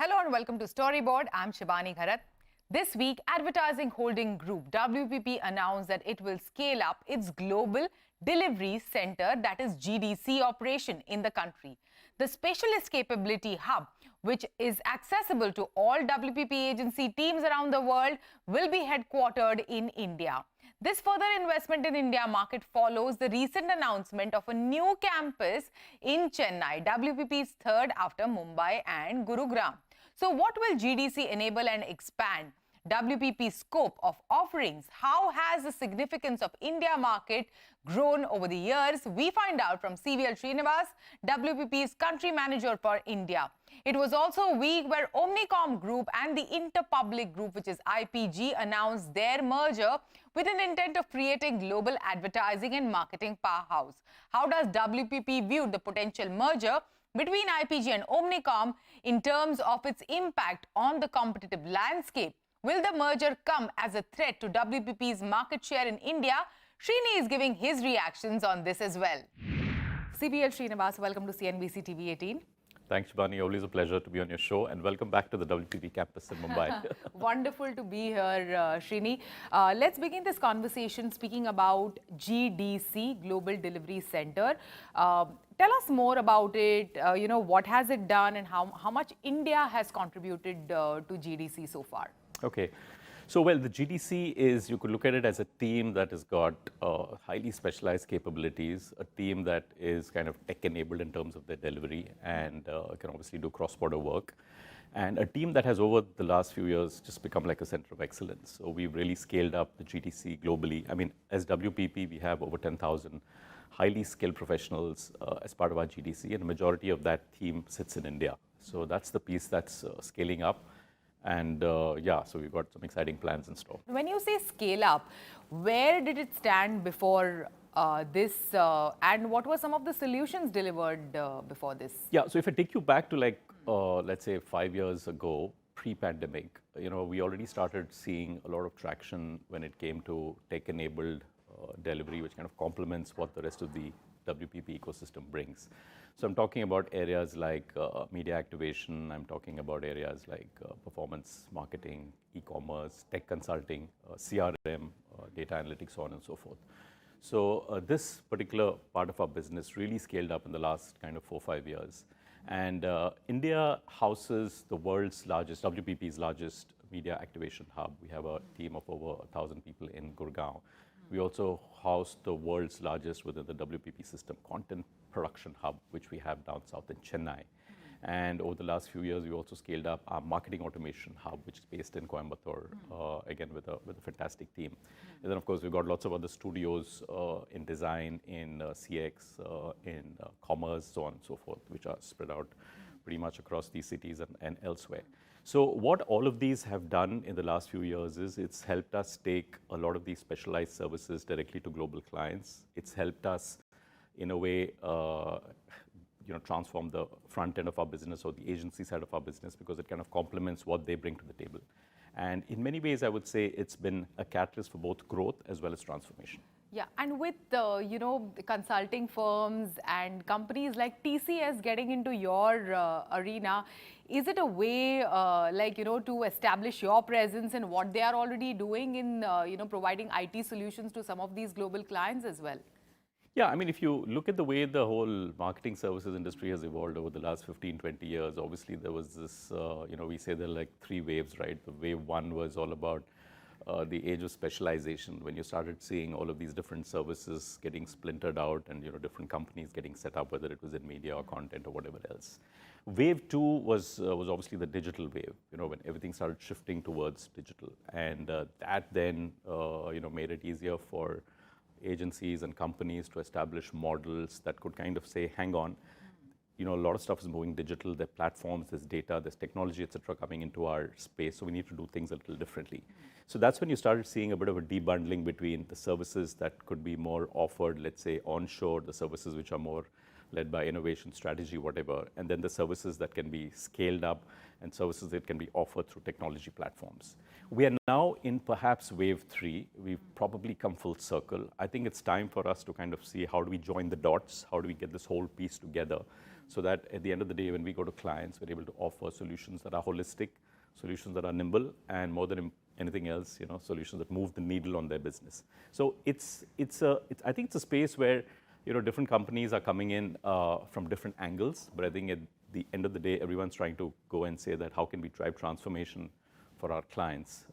Hello and welcome to Storyboard. I'm Shibani Gharat. This week, advertising holding group WPP announced that it will scale up its global delivery center, that is GDC operation in the country. The specialist capability hub, which is accessible to all WPP agency teams around the world, will be headquartered in India. This further investment in India market follows the recent announcement of a new campus in Chennai, WPP's third after Mumbai and Gurugram. So what will GDC enable and expand WPP's scope of offerings? How has the significance of India market grown over the years? We find out from CVL Srinivas, WPP's country manager for India. It was also a week where Omnicom Group and the Interpublic Group, which is IPG, announced their merger with an intent of creating global advertising and marketing powerhouse. How does WPP view the potential merger between IPG and Omnicom in terms of its impact on the competitive landscape? Will the merger come as a threat to WPP's market share in India? Srini is giving his reactions on this as well. CVL Srinivas, welcome to CNBC-TV18. Thanks, Shibani. Always a pleasure to be on your show, and welcome back to the WPP campus in Mumbai. Wonderful to be here, Srini. Let's begin this conversation speaking about GDC, Global Delivery Center. Tell us more about it, what has it done and how much India has contributed to GDC so far? Okay. So, well, the GDC is, you could look at it as a team that has got highly specialized capabilities, a team that is kind of tech-enabled in terms of their delivery and can obviously do cross-border work, and a team that has over the last few years just become like a center of excellence. So we've really scaled up the GDC globally. I mean, as WPP, we have over 10,000 highly skilled professionals as part of our GDC, and the majority of that team sits in India. So that's the piece that's scaling up. And so we've got some exciting plans in store. When you say scale up, where did it stand before this and what were some of the solutions delivered before this? Yeah, so if I take you back to like, let's say 5 years ago, pre-pandemic, we already started seeing a lot of traction when it came to tech-enabled delivery, which kind of complements what the rest of the WPP ecosystem brings. So I'm talking about areas like media activation, I'm talking about areas like performance marketing, e-commerce, tech consulting, CRM, data analytics, so on and so forth. So this particular part of our business really scaled up in the last kind of 4 or 5 years. And India houses the world's largest, WPP's largest media activation hub. We have a team of over 1,000 people in Gurgaon. We also house the world's largest within the WPP system content production hub, which we have down south in Chennai. And over the last few years, we also scaled up our marketing automation hub, which is based in Coimbatore, again with a fantastic team. And then, of course, we've got lots of other studios in design, in CX, in commerce, so on and so forth, which are spread out pretty much across these cities and elsewhere. So what all of these have done in the last few years is it's helped us take a lot of these specialized services directly to global clients. It's helped us, in a way, transform the front end of our business or the agency side of our business, because it kind of complements what they bring to the table. And in many ways, I would say it's been a catalyst for both growth as well as transformation. Yeah, and with the consulting firms and companies like TCS getting into your arena, is it a way to establish your presence in what they are already doing in providing IT solutions to some of these global clients as well? Yeah, I mean, if you look at the way the whole marketing services industry has evolved over the last 15, 20 years, obviously there was this, we say there are like 3 waves, right? The wave 1 was all about the age of specialization, when you started seeing all of these different services getting splintered out and different companies getting set up, whether it was in media or content or whatever else. Wave 2 was obviously the digital wave, when everything started shifting towards digital, and that then made it easier for agencies and companies to establish models that could kind of say, hang on, a lot of stuff is moving digital, there are platforms, there's data, there's technology, et cetera, coming into our space, so we need to do things a little differently. So that's when you started seeing a bit of a debundling between the services that could be more offered, let's say, onshore, the services which are more led by innovation, strategy, whatever, and then the services that can be scaled up and services that can be offered through technology platforms. We are now in perhaps wave 3. We've probably come full circle. I think it's time for us to kind of see how do we join the dots, how do we get this whole piece together, so that at the end of the day, when we go to clients, we're able to offer solutions that are holistic, solutions that are nimble, and more than anything else, solutions that move the needle on their business. So I think it's a space where different companies are coming in from different angles, but I think at the end of the day, everyone's trying to go and say that how can we drive transformation for our clients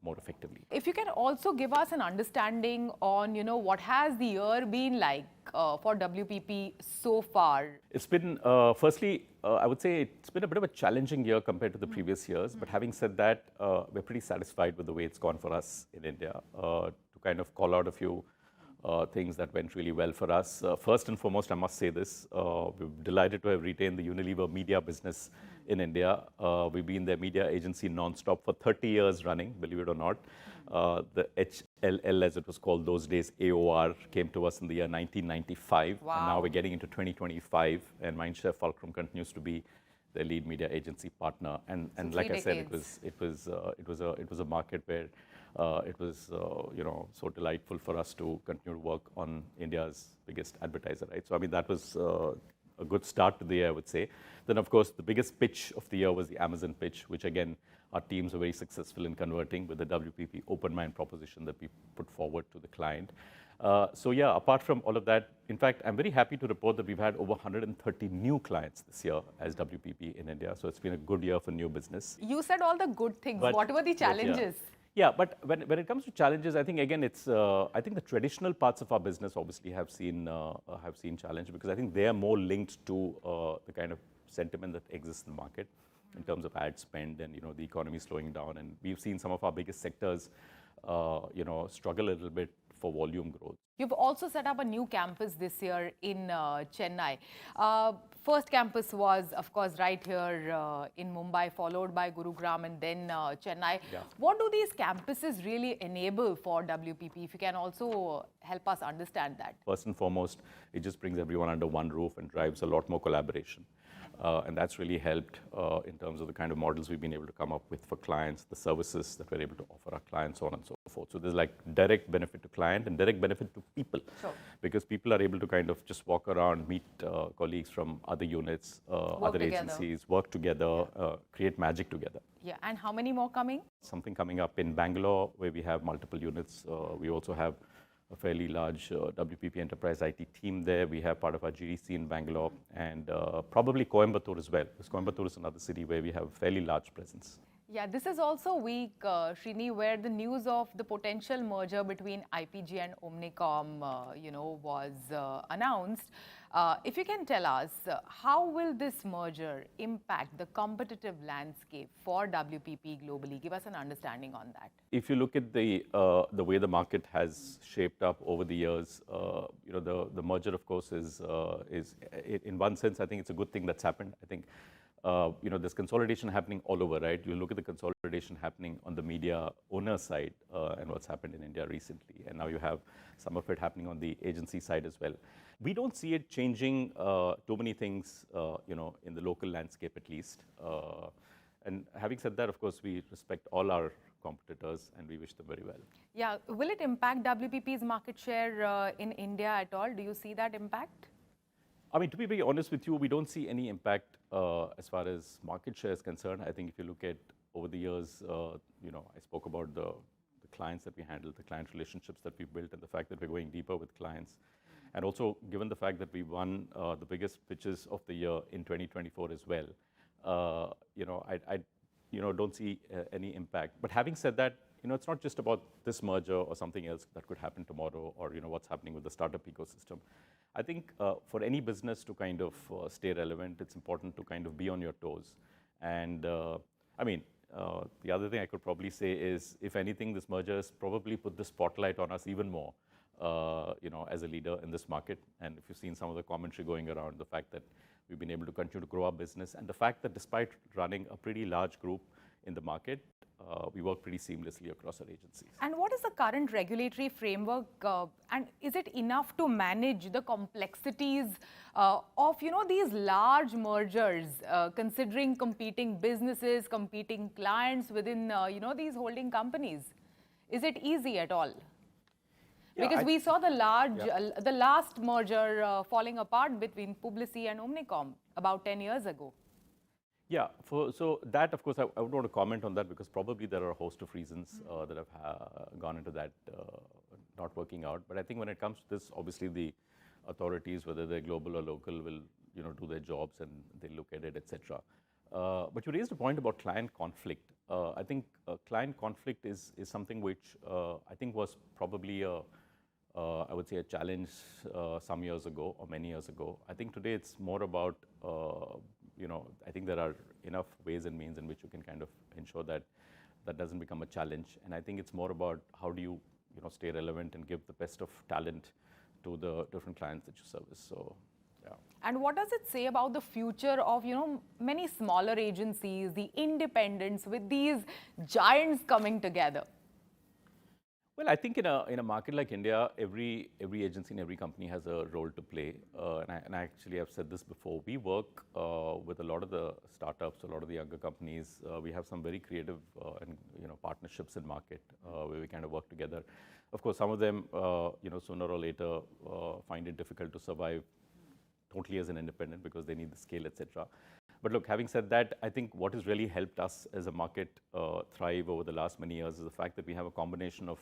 more effectively. If you can also give us an understanding on, what has the year been like for WPP so far? It's been, firstly, I would say it's been a bit of a challenging year compared to the previous years. But having said that, we're pretty satisfied with the way it's gone for us in India. To kind of call out a few things that went really well for us. First and foremost, I must say this, we're delighted to have retained the Unilever media business in India. We've been their media agency non-stop for 30 years running, believe it or not. The HLL, as it was called those days, AOR, came to us in the year 1995. Wow. And now we're getting into 2025, and Mindshare Fulcrum continues to be their lead media agency partner. And like I said, it was a market where it was so delightful for us to continue to work on India's biggest advertiser, right? So I mean, that was a good start to the year, I would say. Then of course the biggest pitch of the year was the Amazon pitch, which again our teams were very successful in converting with the WPP Open Mind proposition that we put forward to the client. So yeah, apart from all of that, in fact, I'm very happy to report that we've had over 130 new clients this year as WPP in India. So it's been a good year for new business. You said all the good things. What were the challenges? Yeah, but when it comes to challenges, I think again it's I think the traditional parts of our business obviously have seen challenge, because I think they are more linked to the kind of sentiment that exists in the market in terms of ad spend and the economy slowing down, and we've seen some of our biggest sectors struggle a little bit for volume growth. You've also set up a new campus this year in Chennai. First campus was, of course, right here in Mumbai, followed by Gurugram and then Chennai. Yeah. What do these campuses really enable for WPP? If you can also help us understand that. First and foremost, it just brings everyone under one roof and drives a lot more collaboration. And that's really helped in terms of the kind of models we've been able to come up with for clients, the services that we're able to offer our clients, so on and so forth. So there's like direct benefit to client and direct benefit to people. Sure. Because people are able to kind of just walk around, meet colleagues from other units, other agencies, work together, create magic together. Yeah, and how many more coming? Something coming up in Bangalore where we have multiple units. We also have a fairly large WPP enterprise IT team there. We have part of our GDC in Bangalore, and probably Coimbatore as well, because Coimbatore is another city where we have a fairly large presence. Yeah, this is also a week, Srini, where the news of the potential merger between IPG and Omnicom, was announced. If you can tell us, how will this merger impact the competitive landscape for WPP globally? Give us an understanding on that. If you look at the way the market has shaped up over the years, the merger, of course, is in one sense, I think it's a good thing that's happened. I think there's consolidation happening all over, right? You look at the consolidation happening on the media owner side and what's happened in India recently, and now you have some of it happening on the agency side as well. We don't see it changing too many things, in the local landscape at least. And having said that, of course, we respect all our competitors and we wish them very well. Yeah, will it impact WPP's market share in India at all? Do you see that impact? I mean, to be very honest with you, we don't see any impact as far as market share is concerned. I think if you look at over the years, I spoke about the clients that we handle, the client relationships that we built, and the fact that we're going deeper with clients. And also, given the fact that we won the biggest pitches of the year in 2024 as well, I don't see any impact. But having said that, it's not just about this merger or something else that could happen tomorrow, or what's happening with the startup ecosystem. I think for any business to kind of stay relevant, it's important to kind of be on your toes. And the other thing I could probably say is, if anything, this merger has probably put the spotlight on us even more, as a leader in this market. And if you've seen some of the commentary going around, the fact that we've been able to continue to grow our business, and the fact that despite running a pretty large group, in the market. We work pretty seamlessly across our agencies. And what is the current regulatory framework, and is it enough to manage the complexities of these large mergers, considering competing businesses, competing clients within these holding companies? Is it easy at all? Because we saw the last merger falling apart between Publicis and Omnicom about 10 years ago. Yeah, so that, of course, I would want to comment on that because probably there are a host of reasons that have gone into that not working out. But I think when it comes to this, obviously the authorities, whether they're global or local, will do their jobs and they look at it, etc. But you raised a point about client conflict. I think client conflict is something which I think was probably I would say a challenge some years ago or many years ago. I think today it's more about I think there are enough ways and means in which you can kind of ensure that that doesn't become a challenge. And I think it's more about how do you stay relevant and give the best of talent to the different clients that you service. So, yeah. And what does it say about the future of many smaller agencies, the independents, with these giants coming together? Well, I think in a market like India, every agency and every company has a role to play. And I actually have said this before. We work with a lot of the startups, a lot of the younger companies. We have some very creative and partnerships in market where we kind of work together. Of course, some of them sooner or later find it difficult to survive totally as an independent because they need the scale, etc. But look, having said that, I think what has really helped us as a market thrive over the last many years is the fact that we have a combination of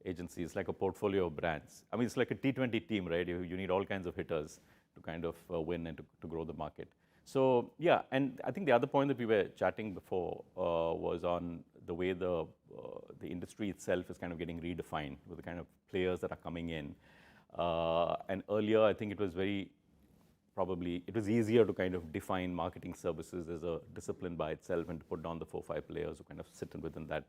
agencies, like a portfolio of brands. I mean, it's like a T20 team, right? You need all kinds of hitters to kind of win and to grow the market. So, yeah, and I think the other point that we were chatting before was on the way the industry itself is kind of getting redefined with the kind of players that are coming in. And earlier, I think it was it was easier to kind of define marketing services as a discipline by itself and to put down the 4 or 5 players who kind of sit within that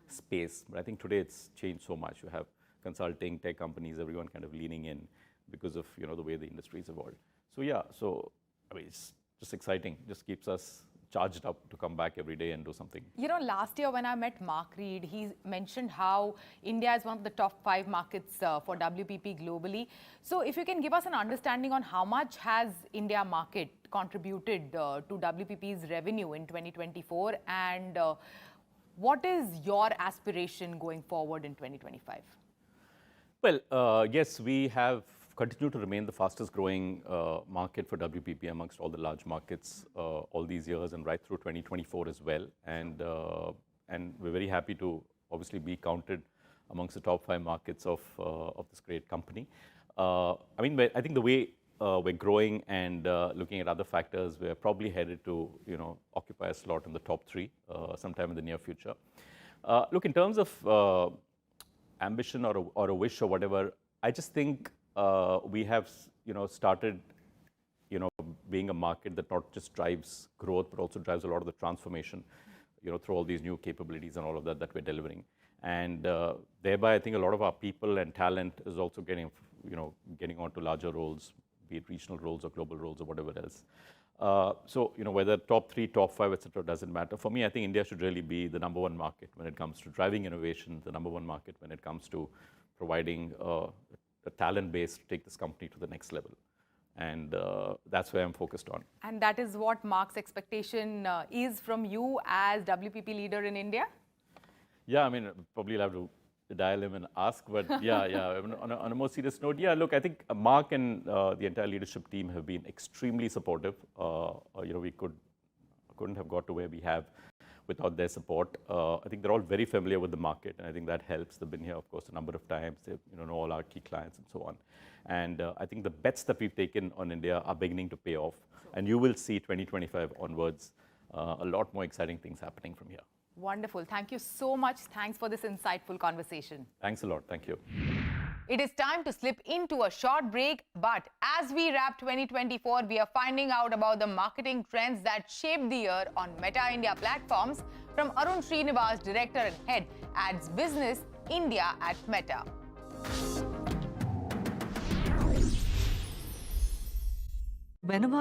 space. But I think today it's changed so much. You have consulting, tech companies, everyone kind of leaning in because of the way the industry has evolved. So yeah, I mean, it's just exciting. Just keeps us charged up to come back every day and do something. Last year when I met Mark Reed, he mentioned how India is one of the top 5 markets for WPP globally. So if you can give us an understanding on how much has India market contributed to WPP's revenue in 2024 and what is your aspiration going forward in 2025? Well, yes, we have continued to remain the fastest growing market for WPP amongst all the large markets all these years and right through 2024 as well. And we're very happy to obviously be counted amongst the top 5 markets of this great company. I mean, I think the way we're growing and looking at other factors, we're probably headed to occupy a slot in the top 3 sometime in the near future. Look, in terms of ambition or a wish or whatever, I just think we have started being a market that not just drives growth but also drives a lot of the transformation through all these new capabilities and all of that we're delivering. And thereby, I think a lot of our people and talent is also getting onto larger roles, be it regional roles or global roles or whatever else. So, whether top 3, top 5, etc., doesn't matter. For me, I think India should really be the number 1 market when it comes to driving innovation, the number 1 market when it comes to providing a talent base to take this company to the next level. And that's where I'm focused on. And that is what Mark's expectation is from you as WPP leader in India? Yeah, I mean, probably you'll have to dial him and ask, but yeah. On a more serious note, yeah, look, I think Mark and the entire leadership team have been extremely supportive. We couldn't have got to where we have without their support. I think they're all very familiar with the market, and I think that helps. They've been here, of course, a number of times. They know all our key clients and so on. And I think the bets that we've taken on India are beginning to pay off. And you will see 2025 onwards a lot more exciting things happening from here. Wonderful. Thank you so much. Thanks for this insightful conversation. Thanks a lot. Thank you. It is time to slip into a short break, but as we wrap 2024, we are finding out about the marketing trends that shaped the year on Meta India platforms from Arun Srinivas, Director and Head, Ads Business, India at Meta. Whenever